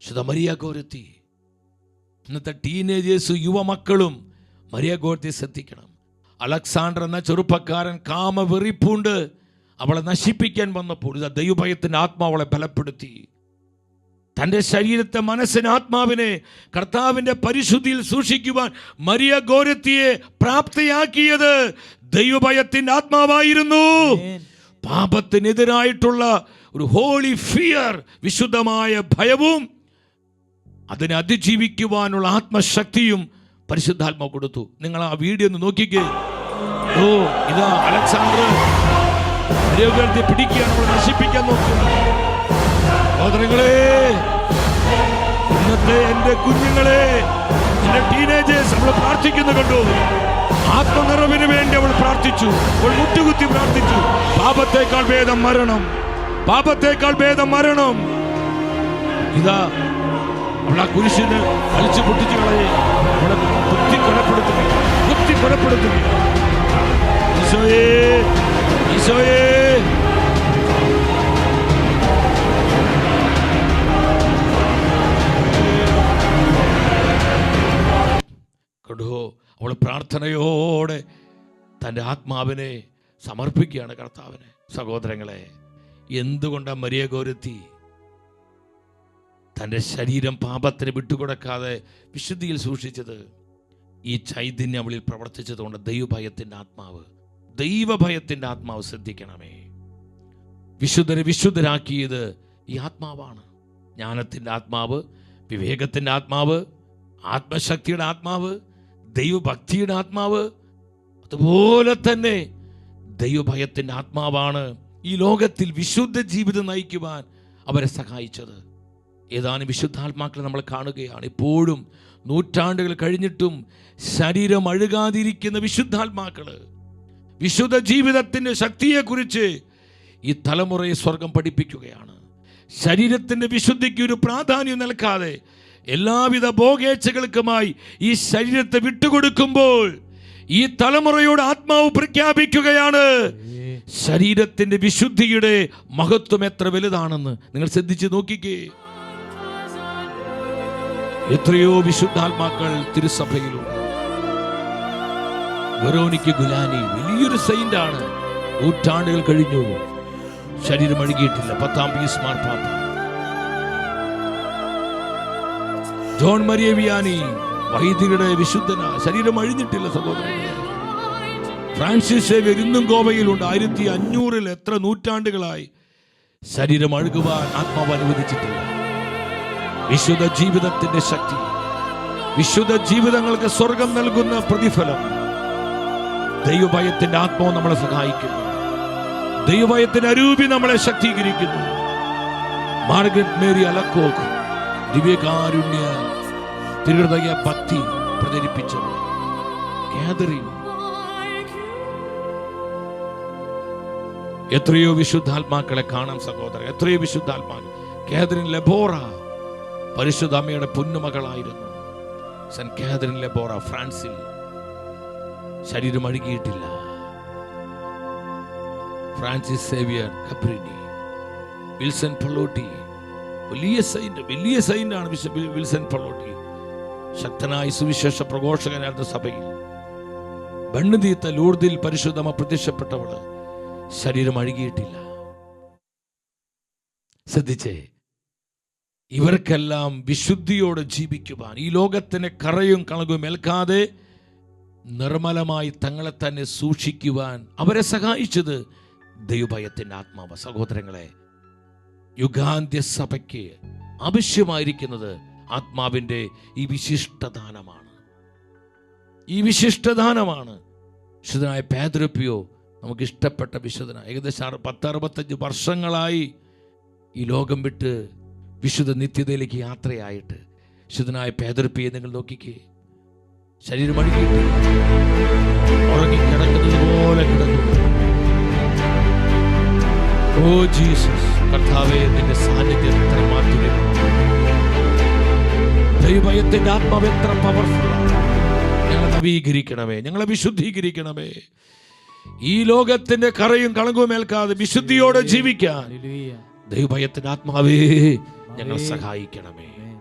വിശുദ്ധ മരിയ ഗോരത്തി. ഇന്നത്തെ teenagers, യുവമക്കളും Maria ഗോരത്തി ശ്രദ്ധിക്കണം. അലക്സാണ്ടർ എന്ന ചെറുപ്പക്കാരൻ കാമവെറിപ്പൂണ്ട് അവളെ നശിപ്പിക്കാൻ വന്നപ്പോൾ ഇതാ ദൈവഭയത്തിൻ്റെ ആത്മാവ് അവളെ ബലപ്പെടുത്തി. തൻ്റെ ശരീരത്തെ, മനസ്സിനെ, ആത്മാവിനെ കർത്താവിൻ്റെ പരിശുദ്ധിയിൽ സൂക്ഷിക്കുവാൻ മരിയ ഗോരത്തിയെ പ്രാപ്തയാക്കിയത് ദൈവഭയത്തിൻ്റെ ആത്മാവായിരുന്നു. പാപത്തിനെതിരായിട്ടുള്ള ഒരു ഹോളി ഫിയർ, വിശുദ്ധമായ ഭയവും അതിനെ അതിജീവിക്കുവാനുള്ള ആത്മശക്തിയും പരിശുദ്ധാത്മാവ് കൊടുത്തു. നിങ്ങൾ ആ വീഡിയോ ഒന്ന് നോക്കിക്കേ. ഓ, ഇതാ അലക്സാണ്ടർ മരിയ ഗോരത്തിയെ പിടിക്കുകയാണ്, അവളെ നശിപ്പിക്കാൻ നോക്കുന്നത്. സഹോദരങ്ങളെ, ഇന്നത്തെ എൻ്റെ കുഞ്ഞുങ്ങളെ, എൻ്റെ ടീനേജേഴ്സ് അവൾ പ്രാർത്ഥിക്കുന്നു കണ്ടു. ആത്മനിറവിന് വേണ്ടി അവൾ പ്രാർത്ഥിച്ചു, അവൾ മുട്ടുകുത്തി പ്രാർത്ഥിച്ചു. പാപത്തേക്കാൾ ഭേദം മരണം, പാപത്തേക്കാൾ ഭേദം മരണം. ഇതാ അവൾ ആ കുരിശിന് വലിച്ചു പൊട്ടിച്ചു കളയെ, അവളെ കുത്തി കൊലപ്പെടുത്തുന്നു. ഈശോയേ, ഈശോയേ, കണ്ടോ, അവൾ പ്രാർത്ഥനയോടെ തൻ്റെ ആത്മാവിനെ സമർപ്പിക്കുകയാണ് കർത്താവിന്. സഹോദരങ്ങളെ, എന്തുകൊണ്ടാണ് മരിയ ഗോരത്തി തൻ്റെ ശരീരം പാപത്തിന് വിട്ടുകൊടുക്കാതെ വിശുദ്ധിയിൽ സൂക്ഷിച്ചത്? ഈ ചൈതന്യം അവളിൽ പ്രവർത്തിച്ചതുകൊണ്ട്. ദൈവഭയത്തിൻ്റെ ആത്മാവ്, ദൈവഭയത്തിൻ്റെ ആത്മാവ് ശ്രദ്ധിക്കണമേ. വിശുദ്ധരെ വിശുദ്ധരാക്കിയത് ഈ ആത്മാവാണ്. ജ്ഞാനത്തിൻ്റെ ആത്മാവ്, വിവേകത്തിൻ്റെ ആത്മാവ്, ആത്മശക്തിയുടെ ആത്മാവ്, ദൈവഭക്തിയുടെ ആത്മാവ്, അതുപോലെ തന്നെ ദൈവഭയത്തിൻ്റെ ആത്മാവാണ് ഈ ലോകത്തിൽ വിശുദ്ധ ജീവിതം നയിക്കുവാൻ അവരെ സഹായിച്ചത്. ഏതാനും വിശുദ്ധാത്മാക്കളെ നമ്മൾ കാണുകയാണ്. ഇപ്പോഴും നൂറ്റാണ്ടുകൾ കഴിഞ്ഞിട്ടും ശരീരം അഴുകാതിരിക്കുന്ന വിശുദ്ധാത്മാക്കള് വിശുദ്ധ ജീവിതത്തിൻ്റെ ശക്തിയെക്കുറിച്ച് ഈ തലമുറയെ സ്വർഗം പഠിപ്പിക്കുകയാണ്. ശരീരത്തിൻ്റെ വിശുദ്ധിക്ക് ഒരു പ്രാധാന്യം നൽകാതെ എല്ലാവിധ ഭോഗേച്ഛകൾക്കുമായി ഈ ശരീരത്തെ വിട്ടുകൊടുക്കുമ്പോൾ ഈ തലമുറയോട് ആത്മാവ് പ്രഖ്യാപിക്കുകയാണ്, ശരീരത്തിന്റെ വിശുദ്ധിയുടെ മഹത്വം എത്ര വലുതാണെന്ന്. നിങ്ങൾ ശ്രദ്ധിച്ച് നോക്കിക്കേ. എത്രയോ വിശുദ്ധാത്മാക്കൾ തിരുസഭയിലുണ്ട്. വെറോനിക്ക ഗുലാനി വലിയൊരു സെയിന്റാണ്. നൂറ്റാണ്ടുകൾ കഴിഞ്ഞു, ശരീരം അഴുകിയിട്ടില്ല. 10-ാം പീസ് മാർപ്പാപ്പ. ജോൺ മരിയ വിയാനി വൈദികരുടെ വിശുദ്ധന, ശരീരം അഴിഞ്ഞിട്ടില്ല സഹോദരങ്ങളെ. ഫ്രാൻസിസ് സേവ്യർ ഇന്നും ഗോവയിലുണ്ട്. 1500 എത്ര നൂറ്റാണ്ടുകളായി ശരീരം അഴുകുവാൻ ആത്മാവ് അനുവദിച്ചിട്ടില്ല. വിശുദ്ധ ജീവിതത്തിന്റെ ശക്തി, വിശുദ്ധ ജീവിതങ്ങൾക്ക് സ്വർഗം നൽകുന്ന പ്രതിഫലം, ദൈവഭയത്തിന്റെ ആത്മാവ് നമ്മളെ സഹായിക്കുന്നു. ദൈവഭയത്തിന്റെ അരൂപി നമ്മളെ ശക്തീകരിക്കുന്നു. മാർഗരറ്റ് മേരി അലക്കോക്ക് ദിവ്യകാരുണ്യ തിരുഹൃദയ ഭക്തി പ്രചരിപ്പിച്ചത്. കാതറിൻ, എത്രയോ വിശുദ്ധാത്മാക്കളെ കാണാം സഹോദരൻ, എത്രയോ വിശുദ്ധാത്മാക്കൾ. കാതറിൻ ലെബോറ പരിശുദ്ധ അമ്മയുടെ പൊന്നുമകളായിരുന്നു. സെന്റ് കാതറിൻ ലെബോറ ഫ്രാൻസിൽ ശരീരം അഴുകിയിട്ടില്ല. ഫ്രാൻസിസ് സേവിയർ കപ്രിനി, വിൽസൺ പള്ളോട്ടി, വലിയ സൈന്റ് ആണ് വിൽസൺ പള്ളോട്ടി. ശക്തനായ സുവിശേഷ പ്രഘോഷകനായിരുന്ന സഭയിൽ ബണ്ണുതീത്ത ലൂർദിൽ പരിശുദ്ധമ പ്രത്യക്ഷപ്പെട്ടവള് ശരീരം അഴുകിയിട്ടില്ല. ശ്രദ്ധിച്ചേ, ഇവർക്കെല്ലാം വിശുദ്ധിയോടെ ജീവിക്കുവാൻ, ഈ ലോകത്തിന് കറയും കളകും ഏൽക്കാതെ നിർമ്മലമായി തങ്ങളെ തന്നെ സൂക്ഷിക്കുവാൻ അവരെ സഹായിച്ചത് ദൈവഭയത്തിൻ്റെ ആത്മാവ്. സഹോദരങ്ങളെ, യുഗാന്ത്യ സഭയ്ക്ക് ആവശ്യമായിരിക്കുന്നത് ആത്മാവിൻ്റെ ഈ വിശിഷ്ടദാനമാണ്. ഈ വിശിഷ്ടദാനമാണ്. വിശുദ്ധനായ പേദ്രപ്പിയോ നമുക്ക് ഇഷ്ടപ്പെട്ട വിശുദ്ധന. ഏകദേശം 10-65 വർഷങ്ങളായി ഈ ലോകം വിട്ട് വിശുദ്ധ നിത്യതയിലേക്ക് യാത്രയായിട്ട് വിശുദ്ധനായ പേദ്രപ്പിയെ നിങ്ങൾ നോക്കിക്കേ. ശരീരം അഴുകിയിട്ട് ഉറങ്ങിക്കിടക്കുന്നത് പോലെ കിടക്കുന്നു. ഓ ജീസസ്, കർത്താവേ, നിന്റെ സാന്നിധ്യം എത്ര മാധുര്യമാണ്. ദൈവഭയത്തിന്റെ ആത്മാവ് എത്ര പവർഫുള്ളാണ്. ഞങ്ങളെ നവീകരിക്കണമേ, ഞങ്ങളെ വിശുദ്ധീകരിക്കണമേ. ഈ ലോകത്തിന്റെ കറയും കളങ്കവും ഏൽക്കാതെ വിശുദ്ധിയോടെ ജീവിക്കാൻ ദൈവഭയത്തിന്റെ ആത്മാവേ ഞങ്ങളെ സഹായിക്കണമേ.